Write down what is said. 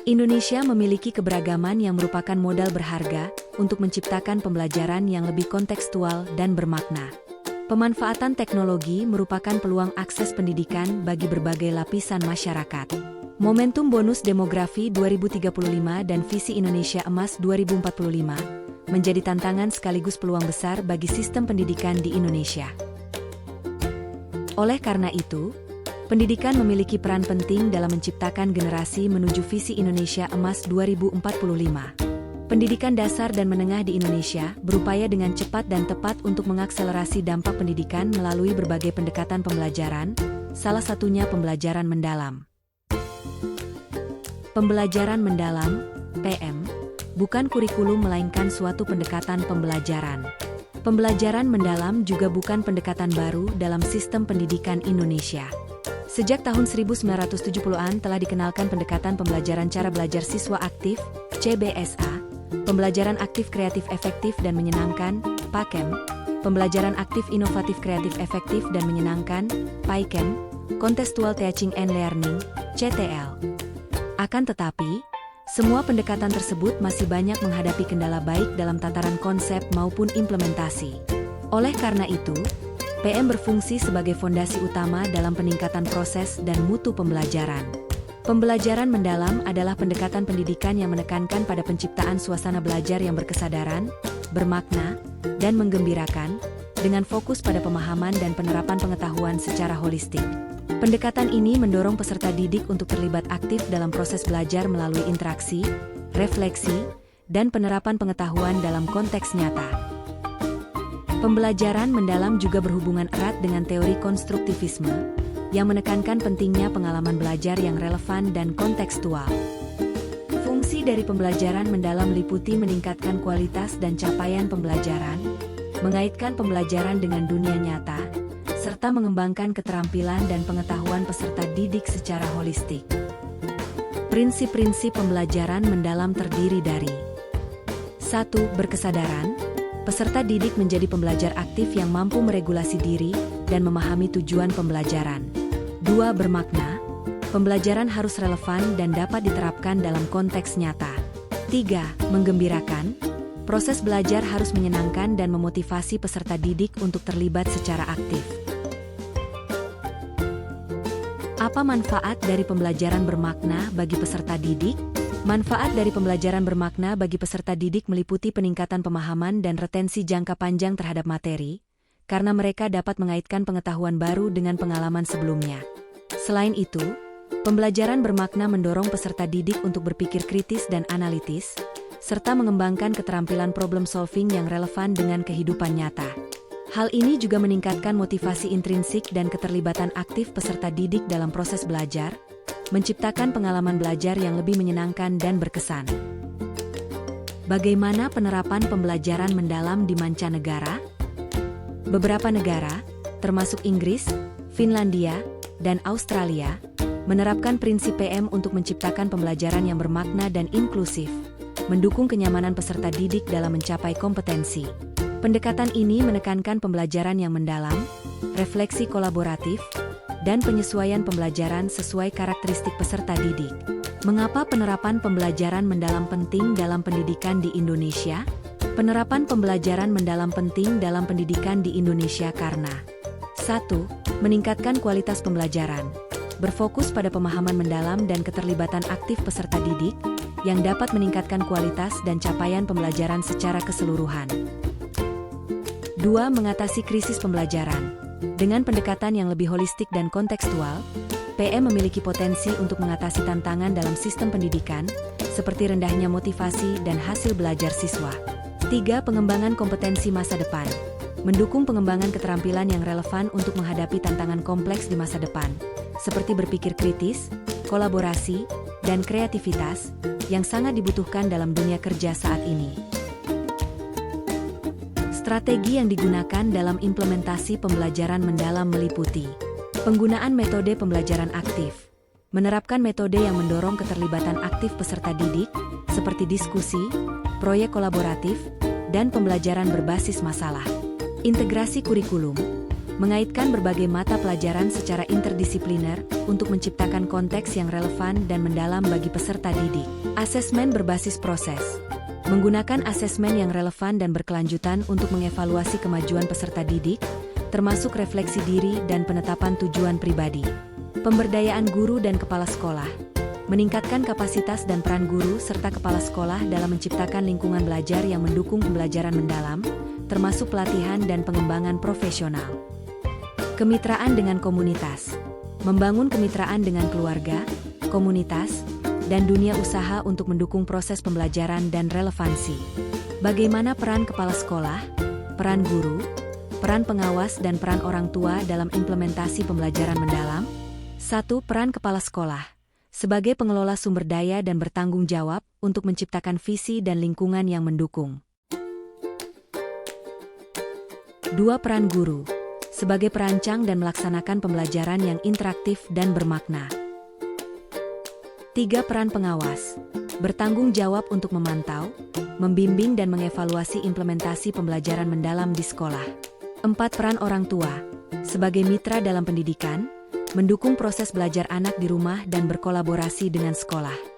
Indonesia memiliki keberagaman yang merupakan modal berharga untuk menciptakan pembelajaran yang lebih kontekstual dan bermakna. Pemanfaatan teknologi merupakan peluang akses pendidikan bagi berbagai lapisan masyarakat. Momentum bonus demografi 2035 dan visi Indonesia Emas 2045 menjadi tantangan sekaligus peluang besar bagi sistem pendidikan di Indonesia. Oleh karena itu, pendidikan memiliki peran penting dalam menciptakan generasi menuju visi Indonesia Emas 2045. Pendidikan dasar dan menengah di Indonesia berupaya dengan cepat dan tepat untuk mengakselerasi dampak pendidikan melalui berbagai pendekatan pembelajaran, salah satunya pembelajaran mendalam. Pembelajaran mendalam, PM, bukan kurikulum melainkan suatu pendekatan pembelajaran. Pembelajaran mendalam juga bukan pendekatan baru dalam sistem pendidikan Indonesia. Sejak tahun 1970-an telah dikenalkan pendekatan pembelajaran cara belajar siswa aktif, CBSA, pembelajaran aktif kreatif efektif dan menyenangkan, PAKEM, pembelajaran aktif inovatif kreatif efektif dan menyenangkan, PAIKEM, Contextual Teaching and Learning, CTL. Akan tetapi, semua pendekatan tersebut masih banyak menghadapi kendala baik dalam tataran konsep maupun implementasi. Oleh karena itu, PM berfungsi sebagai fondasi utama dalam peningkatan proses dan mutu pembelajaran. Pembelajaran mendalam adalah pendekatan pendidikan yang menekankan pada penciptaan suasana belajar yang berkesadaran, bermakna, dan menggembirakan, dengan fokus pada pemahaman dan penerapan pengetahuan secara holistik. Pendekatan ini mendorong peserta didik untuk terlibat aktif dalam proses belajar melalui interaksi, refleksi, dan penerapan pengetahuan dalam konteks nyata. Pembelajaran mendalam juga berhubungan erat dengan teori konstruktivisme, yang menekankan pentingnya pengalaman belajar yang relevan dan kontekstual. Fungsi dari pembelajaran mendalam meliputi meningkatkan kualitas dan capaian pembelajaran, mengaitkan pembelajaran dengan dunia nyata, serta mengembangkan keterampilan dan pengetahuan peserta didik secara holistik. Prinsip-prinsip pembelajaran mendalam terdiri dari 1. Berkesadaran. Peserta didik menjadi pembelajar aktif yang mampu meregulasi diri dan memahami tujuan pembelajaran. 2. Bermakna. Pembelajaran harus relevan dan dapat diterapkan dalam konteks nyata. 3. Menggembirakan. Proses belajar harus menyenangkan dan memotivasi peserta didik untuk terlibat secara aktif. Apa manfaat dari pembelajaran bermakna bagi peserta didik? Manfaat dari pembelajaran bermakna bagi peserta didik meliputi peningkatan pemahaman dan retensi jangka panjang terhadap materi, karena mereka dapat mengaitkan pengetahuan baru dengan pengalaman sebelumnya. Selain itu, pembelajaran bermakna mendorong peserta didik untuk berpikir kritis dan analitis, serta mengembangkan keterampilan problem solving yang relevan dengan kehidupan nyata. Hal ini juga meningkatkan motivasi intrinsik dan keterlibatan aktif peserta didik dalam proses belajar, menciptakan pengalaman belajar yang lebih menyenangkan dan berkesan. Bagaimana penerapan pembelajaran mendalam di mancanegara? Beberapa negara, termasuk Inggris, Finlandia, dan Australia, menerapkan prinsip PM untuk menciptakan pembelajaran yang bermakna dan inklusif, mendukung kenyamanan peserta didik dalam mencapai kompetensi. Pendekatan ini menekankan pembelajaran yang mendalam, refleksi kolaboratif, dan penyesuaian pembelajaran sesuai karakteristik peserta didik. Mengapa penerapan pembelajaran mendalam penting dalam pendidikan di Indonesia? Penerapan pembelajaran mendalam penting dalam pendidikan di Indonesia karena 1. Meningkatkan kualitas pembelajaran, berfokus pada pemahaman mendalam dan keterlibatan aktif peserta didik, yang dapat meningkatkan kualitas dan capaian pembelajaran secara keseluruhan. 2. Mengatasi krisis pembelajaran. Dengan pendekatan yang lebih holistik dan kontekstual, PM memiliki potensi untuk mengatasi tantangan dalam sistem pendidikan, seperti rendahnya motivasi dan hasil belajar siswa. 3. Pengembangan kompetensi masa depan. Mendukung pengembangan keterampilan yang relevan untuk menghadapi tantangan kompleks di masa depan, seperti berpikir kritis, kolaborasi, dan kreativitas, yang sangat dibutuhkan dalam dunia kerja saat ini. Strategi yang digunakan dalam implementasi pembelajaran mendalam meliputi penggunaan metode pembelajaran aktif, menerapkan metode yang mendorong keterlibatan aktif peserta didik, seperti diskusi, proyek kolaboratif, dan pembelajaran berbasis masalah. Integrasi kurikulum, Mengaitkan berbagai mata pelajaran secara interdisipliner untuk menciptakan konteks yang relevan dan mendalam bagi peserta didik. Asesmen berbasis proses. Menggunakan asesmen yang relevan dan berkelanjutan untuk mengevaluasi kemajuan peserta didik, termasuk refleksi diri dan penetapan tujuan pribadi. Pemberdayaan guru dan kepala sekolah. Meningkatkan kapasitas dan peran guru serta kepala sekolah dalam menciptakan lingkungan belajar yang mendukung pembelajaran mendalam, termasuk pelatihan dan pengembangan profesional. Kemitraan dengan komunitas. Membangun kemitraan dengan keluarga, komunitas, dan dunia usaha untuk mendukung proses pembelajaran dan relevansi. Bagaimana peran kepala sekolah, peran guru, peran pengawas dan peran orang tua dalam implementasi pembelajaran mendalam? 1. Peran kepala sekolah. Sebagai pengelola sumber daya dan bertanggung jawab untuk menciptakan visi dan lingkungan yang mendukung. 2. Peran guru. Sebagai perancang dan melaksanakan pembelajaran yang interaktif dan bermakna. 3. Peran pengawas. Bertanggung jawab untuk memantau, membimbing dan mengevaluasi implementasi pembelajaran mendalam di sekolah. 4. Peran orang tua. Sebagai mitra dalam pendidikan, mendukung proses belajar anak di rumah dan berkolaborasi dengan sekolah.